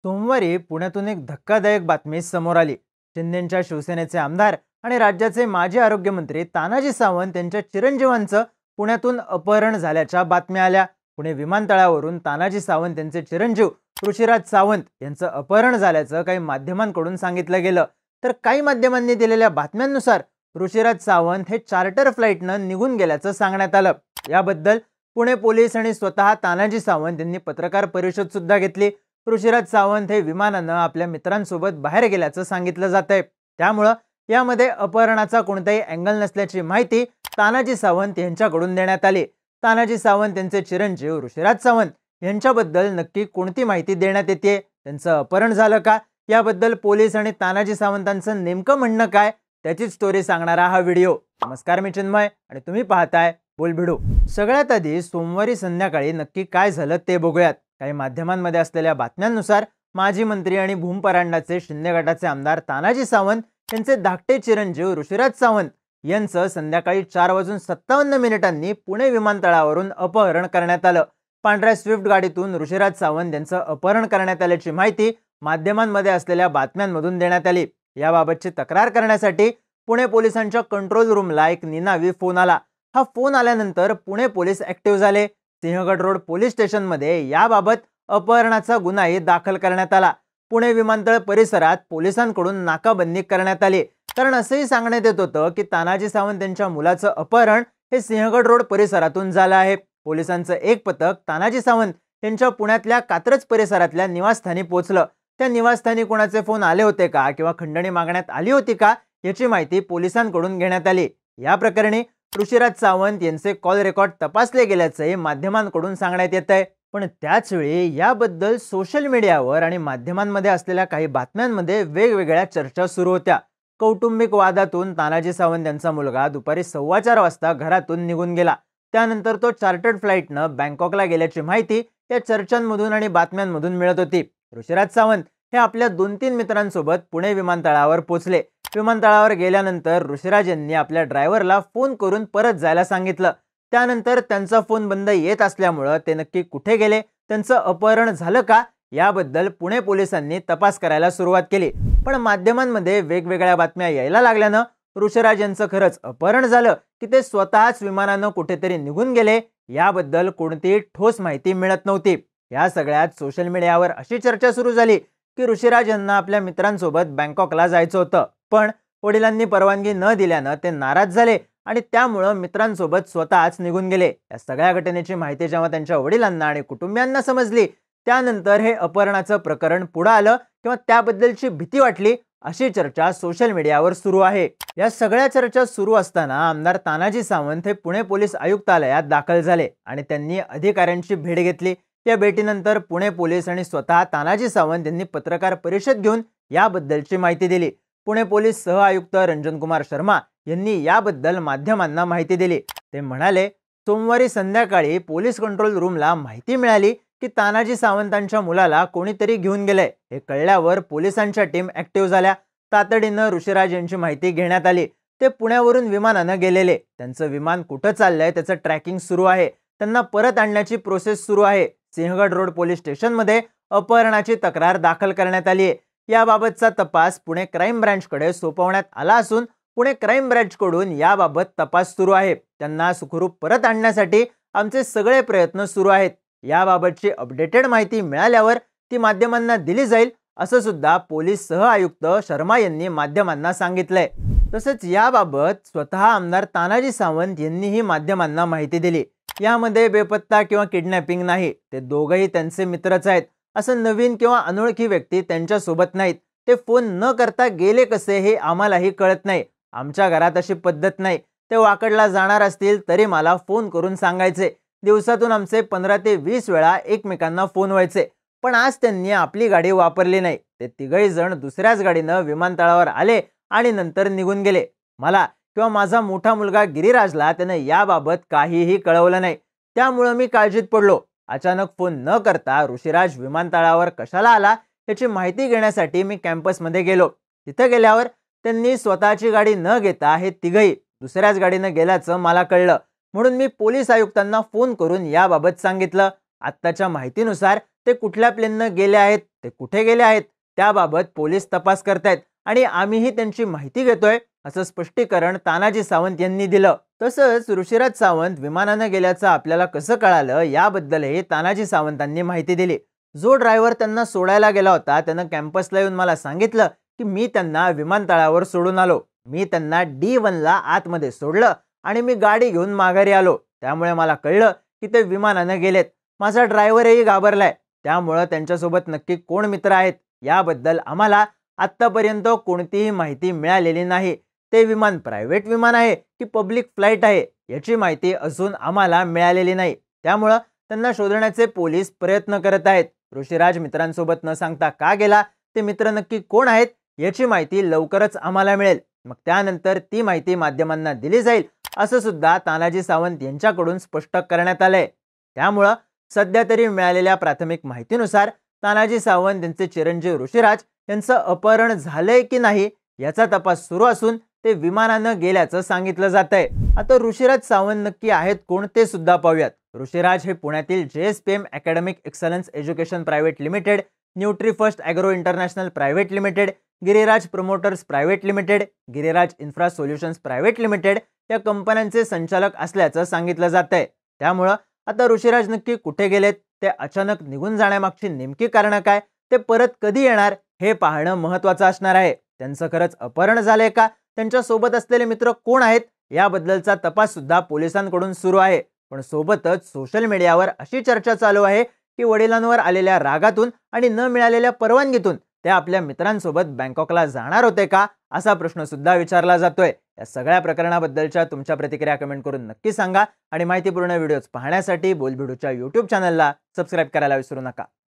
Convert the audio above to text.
सोमवारी पुण्यातून एक धक्कादायक बातमी समोर आली। शिंदेच्या शिवसेनेचे आमदार आणि राज्याचे माजी आरोग्यमंत्री तानाजी सावंत यांच्या चिरंजीवांचं पुण्यातून अपहरण झाल्याच्या बातम्या आल्या। पुणे विमानतळावरून तानाजी सावंत यांचे चिरंजीव ऋषिराज सावंत यांचं अपहरण झाल्याचं काही माध्यमांकडून सांगितलं गेलं, तर काही माध्यमांनी दिलेल्या बातम्यांनुसार ऋषिराज सावंत हे चार्टर फ्लाईटनं निघून गेल्याचं सांगण्यात आलं। याबद्दल पुणे पोलीस आणि स्वतः तानाजी सावंत यांनी पत्रकार परिषद सुद्धा घेतली। ऋषिराज सावंत हे विमानानं आपल्या मित्रांसोबत बाहेर गेल्याचं सांगितलं जातंय। त्यामुळं यामध्ये अपहरणाचा कोणताही अँगल नसल्याची माहिती तानाजी सावंत यांच्याकडून देण्यात आली। तानाजी सावंत यांचे चिरंजीव ऋषिराज सावंत यांच्याबद्दल नक्की कोणती माहिती देण्यात येते, त्यांचं अपहरण झालं का, याबद्दल पोलीस आणि तानाजी सावंतांचं नेमकं म्हणणं काय, त्याची स्टोरी सांगणारा हा व्हिडिओ। नमस्कार, मी चिन्मय आणि तुम्ही पाहताय बोलबिडू। सगळ्यात आधी सोमवारी संध्याकाळी नक्की काय झालं ते बघूयात। काही माध्यमांमध्ये असलेल्या बातम्यांनुसार माजी मंत्री आणि भूमपरांडाचे शिंदे गटाचे आमदार तानाजी सावंत यांचे धाकटे चिरंजीव ऋषिराज सावंत यांचं संध्याकाळी 4:57 पुणे विमानतळावरून अपहरण करण्यात आलं। पांढऱ्या स्विफ्ट गाडीतून ऋषिराज सावंत यांचं अपहरण करण्यात आल्याची माहिती माध्यमांमध्ये असलेल्या बातम्यांमधून देण्यात आली। याबाबतची तक्रार करण्यासाठी पुणे पोलिसांच्या कंट्रोल रूमला एक निनावी फोन आला। हा फोन आल्यानंतर पुणे पोलीस ऍक्टिव्ह झाले। सिंहगड रोड पोलीस स्टेशनमध्ये याबाबत अपहरणाचा गुन्हाही दाखल करण्यात आला। पुणे विमानतळ परिसरात पोलिसांकडून नाकाबंदी करण्यात आली, कारण असंही सांगण्यात येत होतं की तानाजी सावंत यांच्या मुलाचं अपहरण हे सिंहगड रोड परिसरातून झालं आहे। पोलिसांचं एक पथक तानाजी सावंत यांच्या पुण्यातल्या कात्रज परिसरातल्या निवासस्थानी पोहोचलं। त्या निवासस्थानी कोणाचे फोन आले होते का किंवा खंडणी मागण्यात आली होती का याची माहिती पोलिसांकडून घेण्यात आली। या प्रकरणी ऋषिराज सावंत यांचे कॉल रेकॉर्ड तपासले गेल्याचे माध्यमांकडून सांगण्यात येत आहे। पण त्याच वेळी याबद्दल सोशल मीडियावर आणि माध्यमांमध्ये असलेल्या काही बातम्यांमध्ये वेगवेगळ्या चर्चा सुरू होत्या। कौटुंबिक वादातून तानाजी सावंत यांचा मुलगा दुपारी 4:15 वाजता घरातून निघून गेला। त्यानंतर तो चार्टर्ड फ्लाईटनं बँकॉकला गेल्याची माहिती या चर्चांमधून आणि बातम्यांमधून मिळत होती। ऋषिराज सावंत हे आपल्या 2-3 मित्रांसोबत पुणे विमानतळावर पोहोचले। विमानतळावर गेल्यानंतर ऋषिराज यांनी आपल्या ड्रायव्हरला फोन करून परत जायला सांगितलं। त्यानंतर त्यांचा फोन बंद येत असल्यामुळे ते नक्की कुठे गेले, त्यांचं अपहरण झालं का, याबद्दल पुणे पोलिसांनी तपास करायला सुरुवात केली। पण माध्यमांमध्ये वेगवेगळ्या बातम्या यायला लागल्यानं ऋषिराज यांचं खरंच अपहरण झालं की ते स्वतःच विमानानं कुठेतरी निघून गेले, याबद्दल कोणतीही ठोस माहिती मिळत नव्हती। या सगळ्यात सोशल मीडियावर अशी चर्चा सुरू झाली की ऋषिराज यांना आपल्या मित्रांसोबत बँकॉकला जायचं होतं, पण वडिलांनी परवानगी न दिल्यानं ते नाराज झाले आणि त्यामुळे मित्रांसोबत स्वतःच निघून गेले। या सगळ्या घटनेची माहिती जेव्हा त्यांच्या वडिलांना आणि कुटुंबियांना समजली, त्यानंतर हे अपहरणाचं प्रकरण पुढे आलं किंवा त्याबद्दलची भीती वाटली, अशी चर्चा सोशल मीडियावर सुरू आहे। या सगळ्या चर्चा सुरू असताना आमदार तानाजी सावंत हे पुणे पोलीस आयुक्तालयात दाखल झाले आणि त्यांनी अधिकाऱ्यांची भेट घेतली। या भेटीनंतर पुणे पोलीस आणि स्वतः तानाजी सावंत यांनी पत्रकार परिषद घेऊन याबद्दलची माहिती दिली। पुणे पोलीस सह आयुक्त रंजन कुमार शर्मा यांनी याबद्दल माध्यमांना माहिती दिली। ते म्हणाले, सोमवारी संध्याकाळी पोलीस कंट्रोल रूमला माहिती मिळाली की तानाजी सावंतांच्या मुलाला कोणीतरी घेऊन गेलंय। हे कळल्यावर पोलिसांच्या टीम ऍक्टिव्ह झाल्या। तातडीनं ऋषिराज यांची माहिती घेण्यात आली। ते पुण्यावरून विमानानं गेलेले, त्यांचं विमान कुठं चाललंय त्याचं ट्रॅकिंग सुरू आहे। त्यांना परत आणण्याची प्रोसेस सुरू आहे। सिंहगड रोड पोलीस स्टेशनमध्ये अपहरणाची तक्रार दाखल करण्यात आली आहे। याबाबतचा तपास पुणे क्राईम ब्रँचकडे सोपवण्यात आला असून पुणे क्राईम ब्रँचकडून याबाबत तपास सुरू आहे। त्यांना सुखरूप परत आणण्यासाठी आमचे सगळे प्रयत्न सुरू आहेत। याबाबतची अपडेटेड माहिती मिळाल्यावर ती माध्यमांना दिली जाईल, असं सुद्धा पोलीस सह आयुक्त शर्मा यांनी माध्यमांना सांगितलंय। तसंच याबाबत स्वतः आमदार तानाजी सावंत यांनीही माध्यमांना माहिती दिली। यामध्ये बेपत्ता किंवा किडनॅपिंग नाही, ते दोघंही त्यांचे मित्रच आहेत। असं नवीन किंवा अनोळखी व्यक्ती त्यांच्या सोबत नाहीत। ते फोन न करता गेले कसे हे आम्हालाही कळत नाही। आमच्या घरात अशी पद्धत नाही। ते वाकडला जाणार असतील तरी मला फोन करून सांगायचे। दिवसातून आमचे 15 ते 20 वेळा एकमेकांना फोन व्हायचे, पण आज त्यांनी आपली गाडी वापरली नाही। ते तिघही जण दुसऱ्याच गाडीनं विमानतळावर आले आणि नंतर निघून गेले। मला किंवा माझा मोठा मुलगा गिरीराजला त्यानं याबाबत काहीही कळवलं नाही, त्यामुळे मी काळजीत पडलो। अचानक फोन न करता ऋषिराज विमानतळावर कशाला आला याची माहिती घेण्यासाठी मी कॅम्पसमध्ये गेलो। तिथे गेल्यावर त्यांनी स्वतःची गाडी न घेता हे तिघही दुसऱ्याच गाडीनं गेल्याचं मला कळलं, म्हणून मी पोलीस आयुक्तांना फोन करून याबाबत सांगितलं। आत्ताच्या माहितीनुसार ते कुठल्या प्लेननं गेले आहेत ते कुठे गेले आहेत त्याबाबत पोलीस तपास करतायत आणि आम्हीही त्यांची माहिती घेतोय, असं स्पष्टीकरण तानाजी सावंत यांनी दिलं. तसंच ऋषीराज सावंत विमानानं गेल्याचं आपल्याला कसं कळालं याबद्दलही तानाजी सावंतांनी माहिती दिली. जो ड्रायव्हर त्यांना सोडायला गेला होता त्यानं कॅम्पसला येऊन मला सांगितलं की मी त्यांना विमानतळावर सोडून आलो. मी त्यांना D1ला आतमध्ये सोडलं आणि मी गाडी घेऊन माघारी आलो. त्यामुळे मला कळलं की ते विमानानं गेलेत. माझा ड्रायव्हरही घाबरलाय. त्यामुळे त्यांच्यासोबत नक्की कोण मित्र आहेत याबद्दल आम्हाला आत्तापर्यंत कोणतीही माहिती मिळालेली नाही. ते विमान प्रायव्हेट विमान आहे की पब्लिक फ्लाईट आहे याची माहिती अजून आम्हाला मिळालेली नाही. त्यामुळे त्यांना शोधण्याचे पोलीस प्रयत्न करत आहेत. ऋषीराज मित्रांसोबत न सांगता का गेला, ते मित्र नक्की कोण आहेत याची माहिती लवकरच आम्हाला मिळेल. मग त्यानंतर ती माहिती माध्यमांना दिली जाईल असं सुद्धा तानाजी सावंत यांच्याकडून स्पष्ट करण्यात आलंय. त्यामुळं सध्या तरी मिळालेल्या प्राथमिक माहितीनुसार तानाजी सावंत यांचे चिरंजीव ऋषीराज यांचं अपहरण झालंय की नाही याचा तपास सुरू असून ते विमानानं गेल्याचं सांगितलं जातंय. आता ऋषीराज सावंत नक्की आहेत कोण ते सुद्धा पाहूयात. ऋषीराज हे पुण्यातील JSPM academic excellence education private limited, nutri first agro international private limited, Giriraj promoters private limited, Giriraj infra solutions private limited या कंपन्यांचे संचालक असल्याचं सांगितलं जातंय. त्यामुळं आता ऋषीराज नक्की कुठे गेलेत, ते अचानक निघून जाण्यामागची नेमकी कारणं काय, ते परत कधी येणार हे पाहणं महत्त्वाचं असणार आहे. त्यांचं खरंच अपहरण झालंय का, त्यांच्या सोबत असलेले मित्र कोण आहेत याबद्दलचा तपास सुद्धा पोलिसांकडून सुरू आहे. पण सोबतच सोशल मीडियावर अशी चर्चा चालू आहे की वडिलांवर आलेल्या रागातून आणि न मिळालेल्या परवानगीतून ते आपल्या मित्रांसोबत बँकॉकला जाणार होते का, असा प्रश्न सुद्धा विचारला जातोय. या सगळ्या प्रकरणाबद्दलच्या तुमच्या प्रतिक्रिया कमेंट करून नक्की सांगा आणि माहितीपूर्ण व्हिडिओज पाहण्यासाठी बोलबिडूच्या YouTube चॅनलला सबस्क्राईब करायला विसरू नका.